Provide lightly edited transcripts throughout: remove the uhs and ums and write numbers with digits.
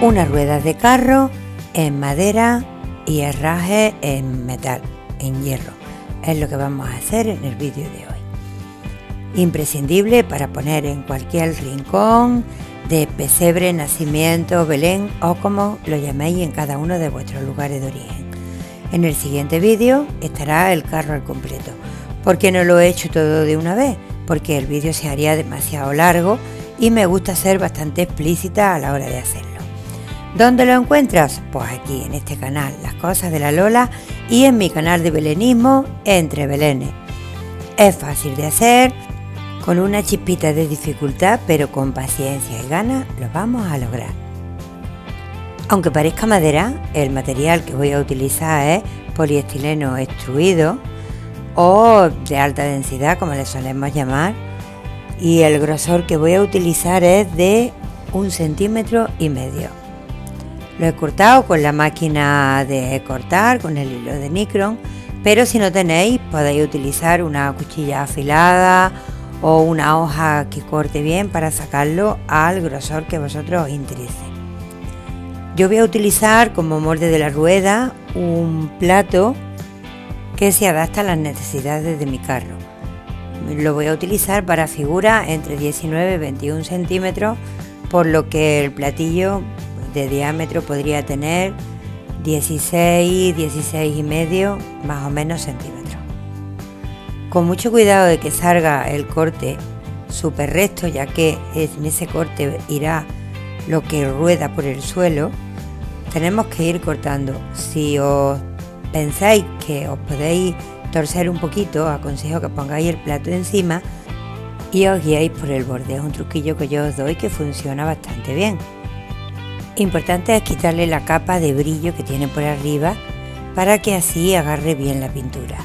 unas ruedas de carro en madera y herraje en metal, en hierro. Es lo que vamos a hacer en el vídeo de hoy. Imprescindible para poner en cualquier rincón de pesebre, nacimiento, Belén o como lo llaméis en cada uno de vuestros lugares de origen. En el siguiente vídeo estará el carro al completo. ¿Por qué no lo he hecho todo de una vez? Porque el vídeo se haría demasiado largo y me gusta ser bastante explícita a la hora de hacerlo. ¿Dónde lo encuentras? Pues aquí en este canal, Las Cosas de la Lola, y en mi canal de belenismo, Entre Belenes. Es fácil de hacer, con una chispita de dificultad, pero con paciencia y ganas lo vamos a lograr. Aunque parezca madera, el material que voy a utilizar es poliestileno extruido o de alta densidad, como le solemos llamar, y el grosor que voy a utilizar es de 1,5 centímetros. Lo he cortado con la máquina de cortar, con el hilo de Micron, pero si no tenéis podéis utilizar una cuchilla afilada o una hoja que corte bien para sacarlo al grosor que vosotros os interese. Yo voy a utilizar como molde de la rueda un plato que se adapta a las necesidades de mi carro. Lo voy a utilizar para figuras entre 19 y 21 centímetros, por lo que el platillo de diámetro podría tener 16 y medio más o menos centímetros. Con mucho cuidado de que salga el corte súper recto, ya que en ese corte irá lo que rueda por el suelo. Tenemos que ir cortando. Si os pensáis que os podéis torcer un poquito, aconsejo que pongáis el plato encima y os guiáis por el borde. Es un truquillo que yo os doy que funciona bastante bien. Importante es quitarle la capa de brillo que tiene por arriba para que así agarre bien la pintura.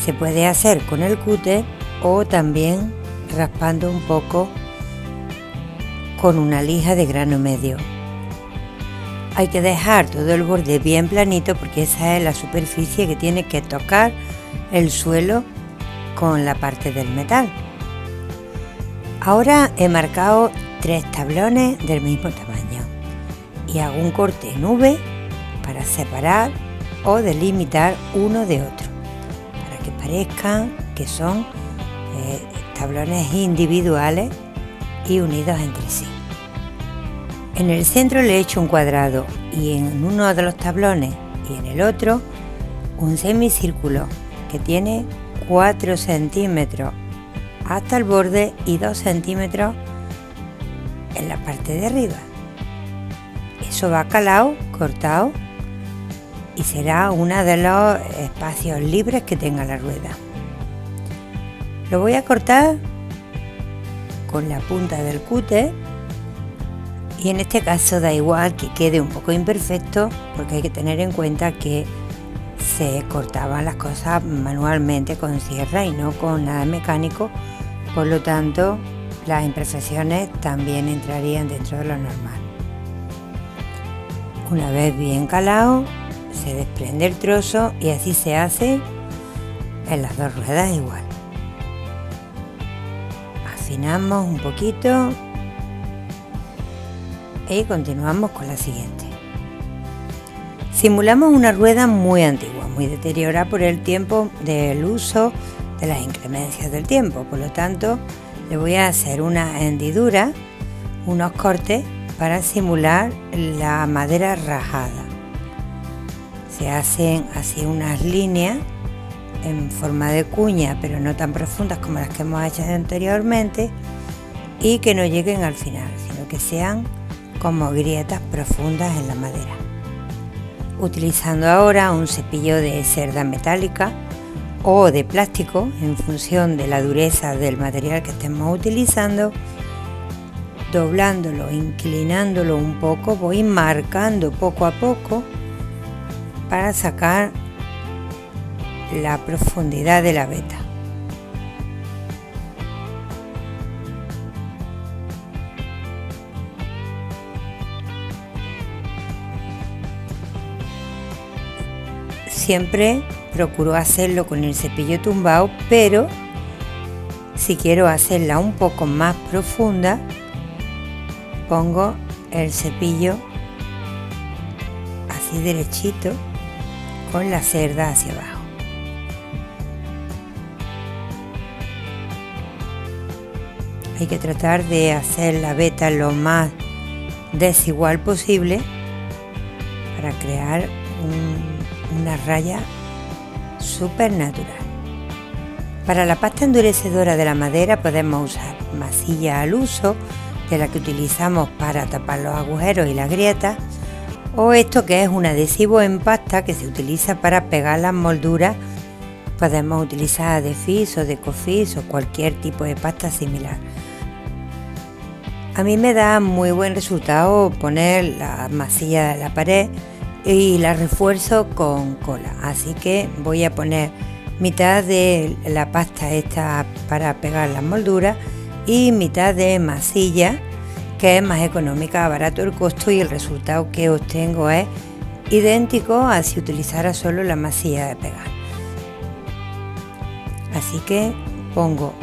Se puede hacer con el cúter o también raspando un poco con una lija de grano medio. Hay que dejar todo el borde bien planito porque esa es la superficie que tiene que tocar el suelo con la parte del metal. Ahora he marcado 3 tablones del mismo tamaño y hago un corte en V para separar o delimitar uno de otro, para que parezcan que son tablones individuales y unidos entre sí. En el centro le he hecho un cuadrado y en uno de los tablones y en el otro un semicírculo que tiene 4 centímetros hasta el borde y 2 centímetros en la parte de arriba. Eso va calado, cortado, y será uno de los espacios libres que tenga la rueda. Lo voy a cortar con la punta del cúter y en este caso da igual que quede un poco imperfecto, porque hay que tener en cuenta que se cortaban las cosas manualmente con sierra y no con nada mecánico, por lo tanto las imperfecciones también entrarían dentro de lo normal. Una vez bien calado se desprende el trozo y así se hace en las dos ruedas igual. Afinamos un poquito y continuamos con la siguiente. Simulamos una rueda muy antigua, muy deteriorada por el tiempo del uso de las inclemencias del tiempo, por lo tanto le voy a hacer una hendidura, unos cortes para simular la madera rajada. Se hacen así unas líneas en forma de cuña, pero no tan profundas como las que hemos hecho anteriormente, y que no lleguen al final, sino que sean como grietas profundas en la madera. Utilizando ahora un cepillo de cerda metálica o de plástico, en función de la dureza del material que estemos utilizando, doblándolo, inclinándolo un poco, voy marcando poco a poco para sacar la profundidad de la veta. Siempre procuro hacerlo con el cepillo tumbado, pero si quiero hacerla un poco más profunda, pongo el cepillo así derechito con la cerda hacia abajo. Hay que tratar de hacer la veta lo más desigual posible para crear una raya súper natural. Para la pasta endurecedora de la madera podemos usar masilla al uso, de la que utilizamos para tapar los agujeros y las grietas, o esto que es un adhesivo en pasta que se utiliza para pegar las molduras. Podemos utilizar Adhefix o Decofix o cualquier tipo de pasta similar. A mí me da muy buen resultado poner la masilla en la pared y la refuerzo con cola, así que voy a poner mitad de la pasta esta para pegar las molduras y mitad de masilla, que es más económica, abarato el costo y el resultado que obtengo es idéntico a si utilizara solo la masilla de pegar. Así que pongo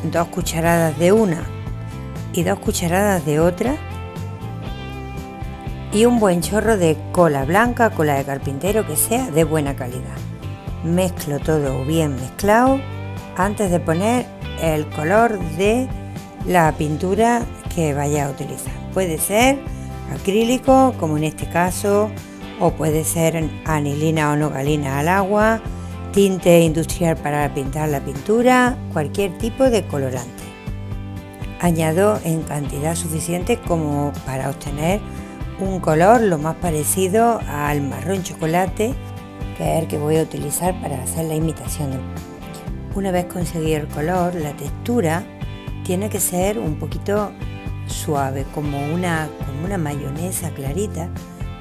2 cucharadas de una y 2 cucharadas de otra y un buen chorro de cola blanca, cola de carpintero, que sea de buena calidad. Mezclo todo bien mezclado antes de poner el color de la pintura que vaya a utilizar. Puede ser acrílico, como en este caso, o puede ser anilina o nogalina al agua, tinte industrial para pintar la pintura, cualquier tipo de colorante. Añado en cantidad suficiente como para obtener un color lo más parecido al marrón chocolate, que es el que voy a utilizar para hacer la imitación. Una vez conseguido el color, la textura tiene que ser un poquito suave, como una mayonesa clarita,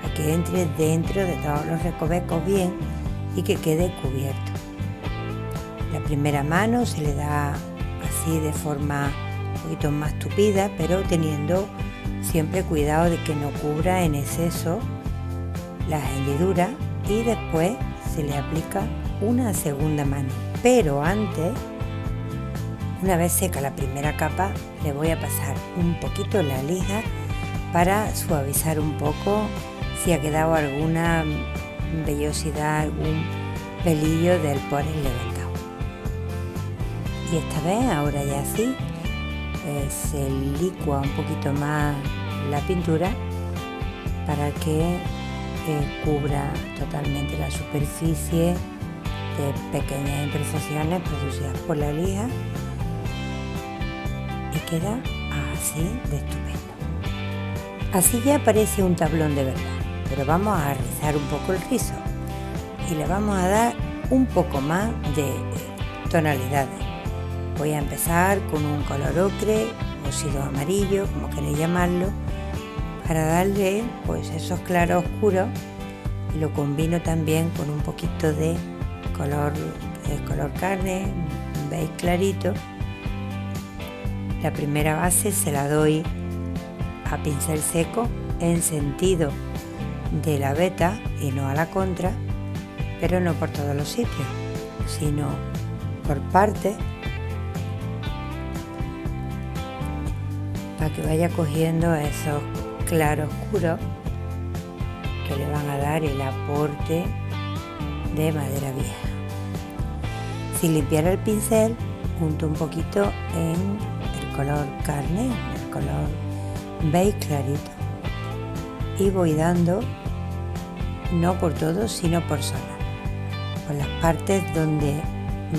a que entre dentro de todos los recovecos bien y que quede cubierto. La primera mano se le da así de forma un poquito más tupida, pero teniendo siempre cuidado de que no cubra en exceso las hendiduras, y después se le aplica una segunda mano, pero antes, una vez seca la primera capa, le voy a pasar un poquito la lija para suavizar un poco si ha quedado alguna vellosidad, algún pelillo del polen levantado. Y esta vez, ahora ya sí, se licua un poquito más la pintura para que cubra totalmente la superficie de pequeñas imperfecciones producidas por la lija, y queda así de estupendo. Así ya parece un tablón de verdad, pero vamos a rizar un poco el rizo y le vamos a dar un poco más de tonalidades. Voy a empezar con un color ocre, óxido amarillo, como queréis llamarlo, para darle pues esos claros oscuros, y lo combino también con un poquito de color carne, un beige clarito. La primera base se la doy a pincel seco en sentido de la veta y no a la contra, pero no por todos los sitios, sino por partes, para que vaya cogiendo esos claros oscuros que le van a dar el aporte de madera vieja. Sin limpiar el pincel, junto un poquito en el color carne, el color beige clarito, y voy dando no por todo, sino por zona, por las partes donde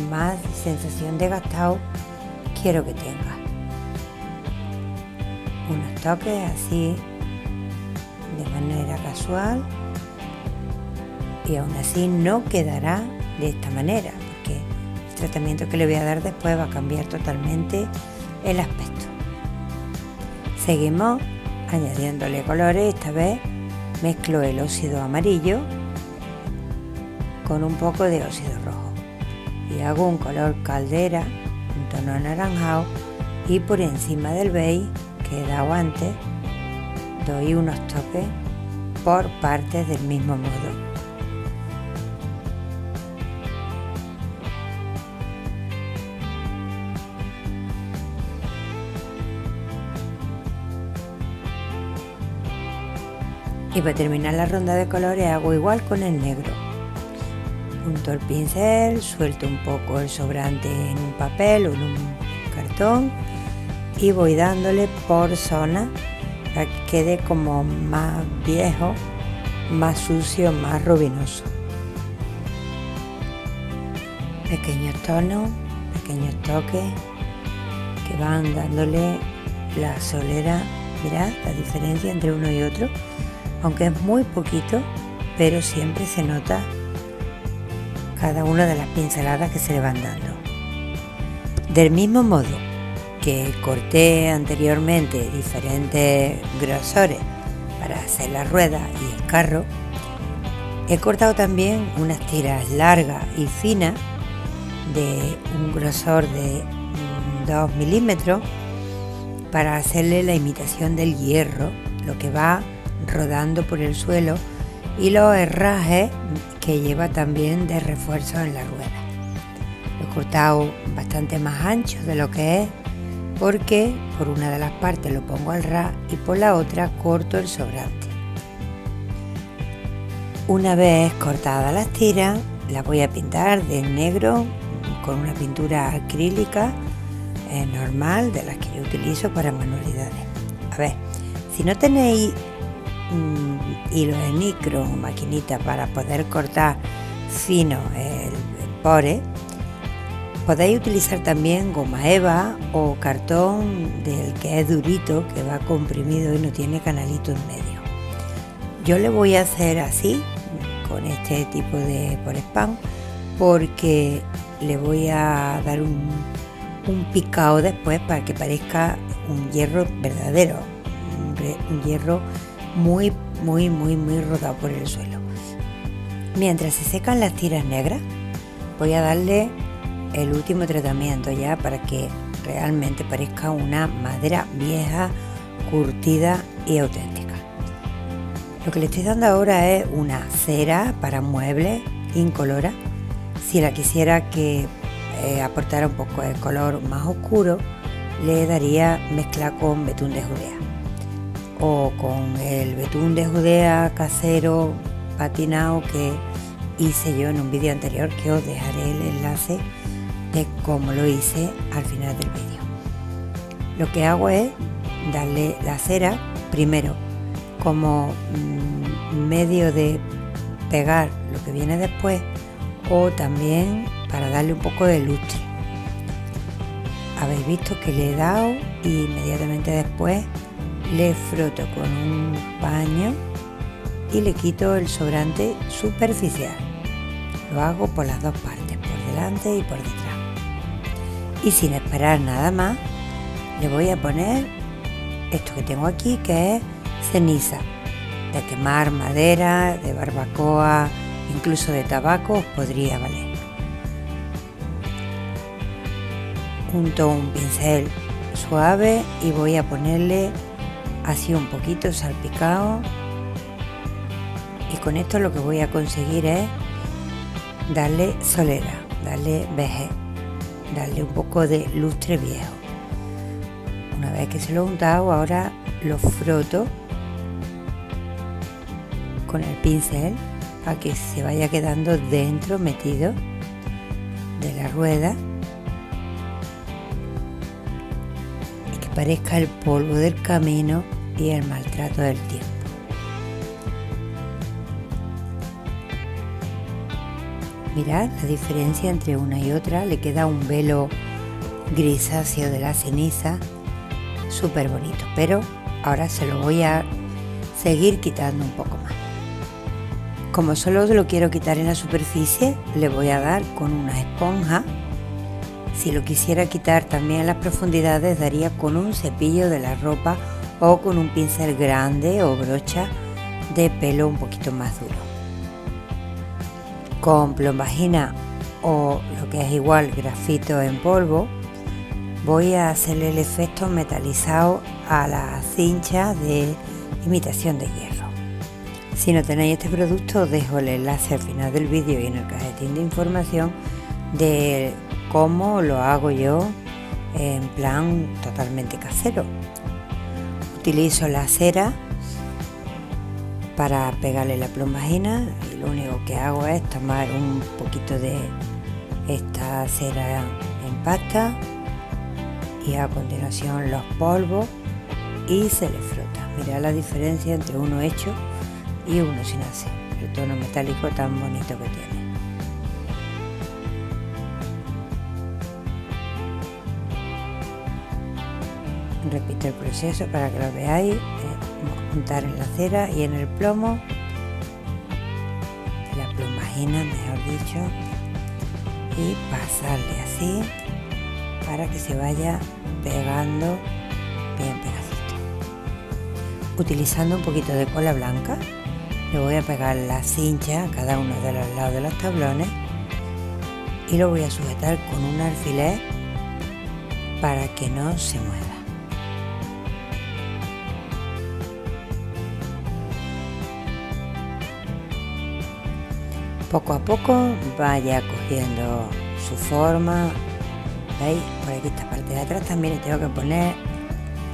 más sensación de gastado quiero que tenga. Unos toques así de manera casual, y aún así no quedará de esta manera, porque el tratamiento que le voy a dar después va a cambiar totalmente el aspecto. Seguimos añadiéndole colores. Esta vez mezclo el óxido amarillo con un poco de óxido rojo y hago un color caldera, un tono anaranjado, y por encima del beige que he dado antes doy unos toques por partes del mismo modo. Y para terminar la ronda de colores hago igual con el negro. Punto el pincel, suelto un poco el sobrante en un papel o en un cartón y voy dándole por zona para que quede como más viejo, más sucio, más rubinoso. Pequeños tonos, pequeños toques que van dándole la solera. Mirad la diferencia entre uno y otro, aunque es muy poquito, pero siempre se nota cada una de las pinceladas que se le van dando. Del mismo modo que corté anteriormente diferentes grosores para hacer la rueda y el carro, he cortado también unas tiras largas y finas de un grosor de 2 milímetros para hacerle la imitación del hierro, lo que va rodando por el suelo, y los herrajes que lleva también de refuerzo en la rueda. Lo he cortado bastante más ancho de lo que es, porque por una de las partes lo pongo al ras y por la otra corto el sobrante. Una vez cortadas las tiras, las voy a pintar de negro con una pintura acrílica normal, de las que yo utilizo para manualidades. A ver, si no tenéis hilo de micro o maquinita para poder cortar fino el pore, podéis utilizar también goma eva o cartón del que es durito, que va comprimido y no tiene canalito en medio. Yo le voy a hacer así con este tipo de pore spam porque le voy a dar un picado después para que parezca un hierro verdadero, un hierro muy rodado por el suelo. Mientras se secan las tiras negras, voy a darle el último tratamiento ya para que realmente parezca una madera vieja, curtida y auténtica. Lo que le estoy dando ahora es una cera para muebles incolora. Si la quisiera que aportara un poco de color más oscuro, le daría mezcla con betún de Judea o con el betún de Judea casero patinado que hice yo en un vídeo anterior, que os dejaré el enlace de cómo lo hice al final del vídeo. Lo que hago es darle la cera primero como medio de pegar lo que viene después, o también para darle un poco de lustre. Habéis visto que le he dado y inmediatamente después le froto con un paño y le quito el sobrante superficial. Lo hago por las dos partes, por delante y por detrás. Y sin esperar nada más, le voy a poner esto que tengo aquí, que es ceniza de quemar madera, de barbacoa, incluso de tabaco os podría valer. Junto un pincel suave y voy a ponerle así un poquito salpicado, y con esto lo que voy a conseguir es darle solera, darle vejez, darle un poco de lustre viejo. Una vez que se lo he untado, ahora lo froto con el pincel para que se vaya quedando dentro, metido de la rueda, y que parezca el polvo del camino y el maltrato del tiempo. Mirad la diferencia entre una y otra, le queda un velo grisáceo de la ceniza, súper bonito, pero ahora se lo voy a seguir quitando un poco más. Como solo lo quiero quitar en la superficie, le voy a dar con una esponja. Si lo quisiera quitar también en las profundidades, daría con un cepillo de la ropa o con un pincel grande o brocha de pelo un poquito más duro. Con plombagina o lo que es igual grafito en polvo, voy a hacerle el efecto metalizado a la cincha de imitación de hierro. Si no tenéis este producto, os dejo el enlace al final del vídeo y en el cajetín de información de cómo lo hago yo en plan totalmente casero. Utilizo la cera para pegarle la plombagina, y lo único que hago es tomar un poquito de esta cera en pasta y a continuación los polvos y se le frota. Mirad la diferencia entre uno hecho y uno sin hacer, el tono metálico tan bonito que tiene. Repito el proceso para que lo veáis. Juntar en la cera y en el plomo, la plombagina mejor dicho, y pasarle así para que se vaya pegando bien pegadito. Utilizando un poquito de cola blanca le voy a pegar la cincha a cada uno de los lados de los tablones y lo voy a sujetar con un alfiler para que no se mueva. Poco a poco vaya cogiendo su forma. ¿Veis? Por aquí esta parte de atrás también le tengo que poner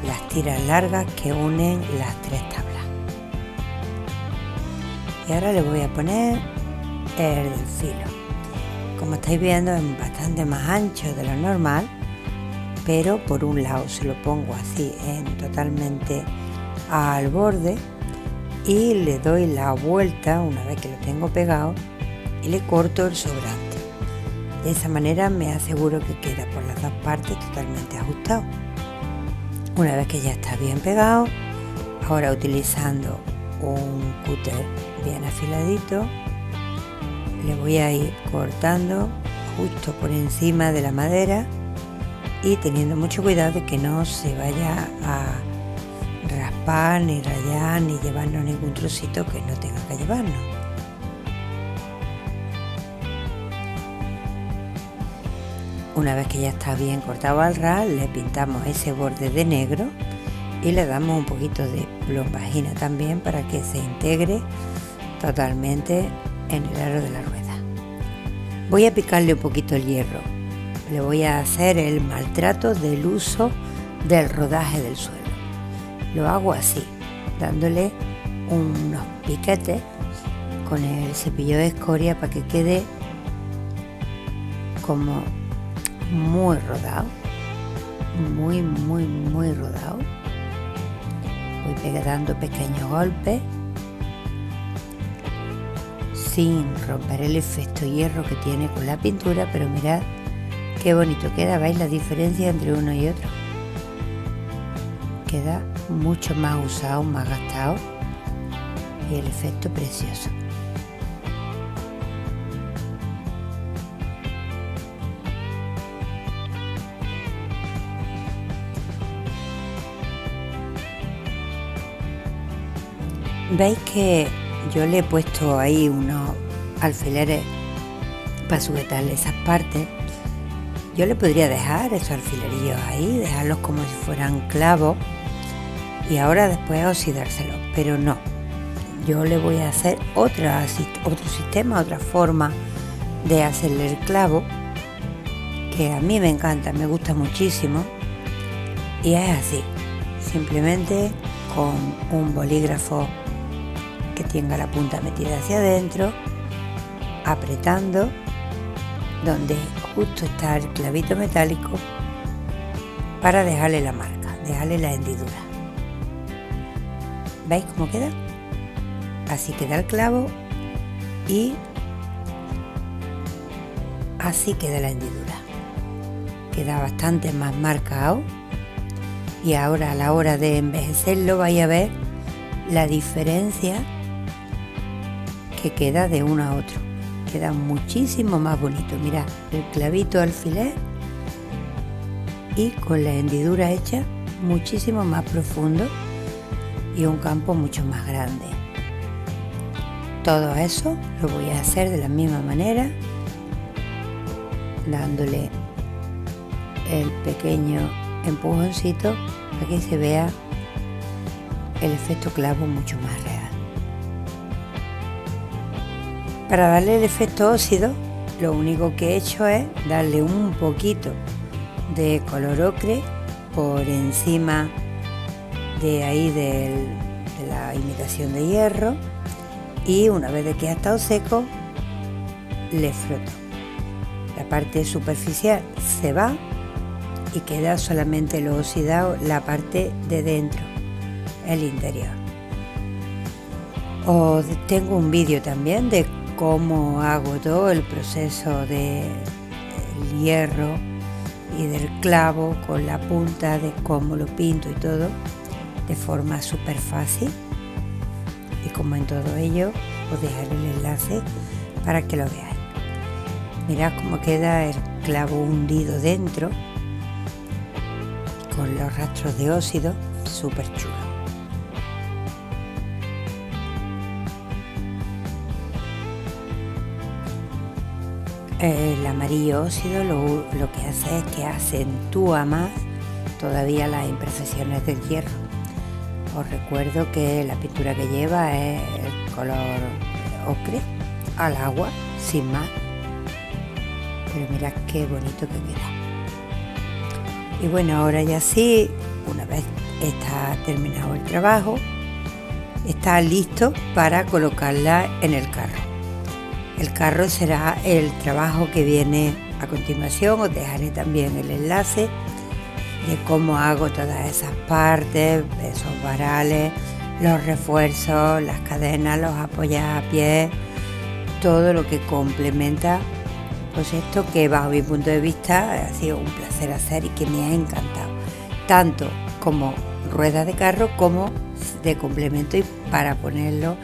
las tiras largas que unen las tres tablas. Y ahora le voy a poner el del filo. Como estáis viendo es bastante más ancho de lo normal, pero por un lado se lo pongo así totalmente al borde y le doy la vuelta una vez que lo tengo pegado y le corto el sobrante. De esa manera me aseguro que queda por las dos partes totalmente ajustado. Una vez que ya está bien pegado, ahora utilizando un cúter bien afiladito, le voy a ir cortando justo por encima de la madera y teniendo mucho cuidado de que no se vaya a raspar, ni rayar, ni llevarnos ningún trocito que no tenga que llevarnos. Una vez que ya está bien cortado al ras, le pintamos ese borde de negro y le damos un poquito de plombagina también para que se integre totalmente en el aro de la rueda. Voy a picarle un poquito el hierro. Le voy a hacer el maltrato del uso del rodaje del suelo. Lo hago así, dándole unos piquetes con el cepillo de escoria para que quede como muy rodado, muy rodado. Voy dando pequeños golpes sin romper el efecto hierro que tiene con la pintura, pero mirad qué bonito queda. ¿Veis la diferencia entre uno y otro? Queda mucho más usado, más gastado y el efecto precioso. Veis que yo le he puesto ahí unos alfileres para sujetarle esas partes. Yo le podría dejar esos alfilerillos ahí, dejarlos como si fueran clavos y ahora después oxidárselos, pero no. Yo le voy a hacer otro sistema, otra forma de hacerle el clavo, que a mí me encanta, me gusta muchísimo, y es así, simplemente con un bolígrafo que tenga la punta metida hacia adentro, apretando donde justo está el clavito metálico para dejarle la marca, dejarle la hendidura. ¿Veis cómo queda? Así queda el clavo y así queda la hendidura. Queda bastante más marcado y ahora a la hora de envejecerlo vais a ver la diferencia que queda de uno a otro. Queda muchísimo más bonito. Mirad, el clavito alfiler y con la hendidura hecha muchísimo más profundo y un campo mucho más grande. Todo eso lo voy a hacer de la misma manera, dándole el pequeño empujoncito para que se vea el efecto clavo mucho más real. Para darle el efecto óxido, lo único que he hecho es darle un poquito de color ocre por encima de ahí de la imitación de hierro y una vez de que ha estado seco le froto. La parte superficial se va y queda solamente lo oxidado, la parte de dentro, el interior. Os tengo un vídeo también de cómo hago todo el proceso del hierro y del clavo con la punta, de cómo lo pinto y todo de forma súper fácil. Y como en todo ello, os dejaré el enlace para que lo veáis. Mirad cómo queda el clavo hundido dentro con los rastros de óxido, súper chulo. El amarillo óxido lo que hace es que acentúa más todavía las imperfecciones del hierro. Os recuerdo que la pintura que lleva es el color ocre al agua, sin más. Pero mirad qué bonito que queda. Y bueno, ahora ya sí, una vez está terminado el trabajo, está listo para colocarla en el carro. El carro será el trabajo que viene a continuación. Os dejaré también el enlace de cómo hago todas esas partes, esos varales, los refuerzos, las cadenas, los apoyapiés, todo lo que complementa pues esto que bajo mi punto de vista ha sido un placer hacer y que me ha encantado, tanto como ruedas de carro como de complemento y para ponerlo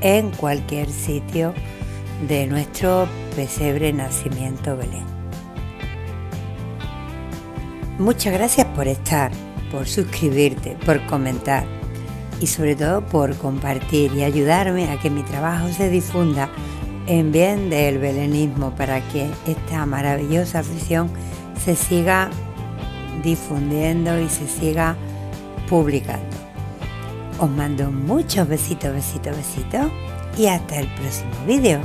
en cualquier sitio de nuestro pesebre nacimiento Belén. Muchas gracias por estar, por suscribirte, por comentar y sobre todo por compartir y ayudarme a que mi trabajo se difunda en bien del belenismo, para que esta maravillosa afición se siga difundiendo y se siga publicando. Os mando muchos besitos y hasta el próximo vídeo.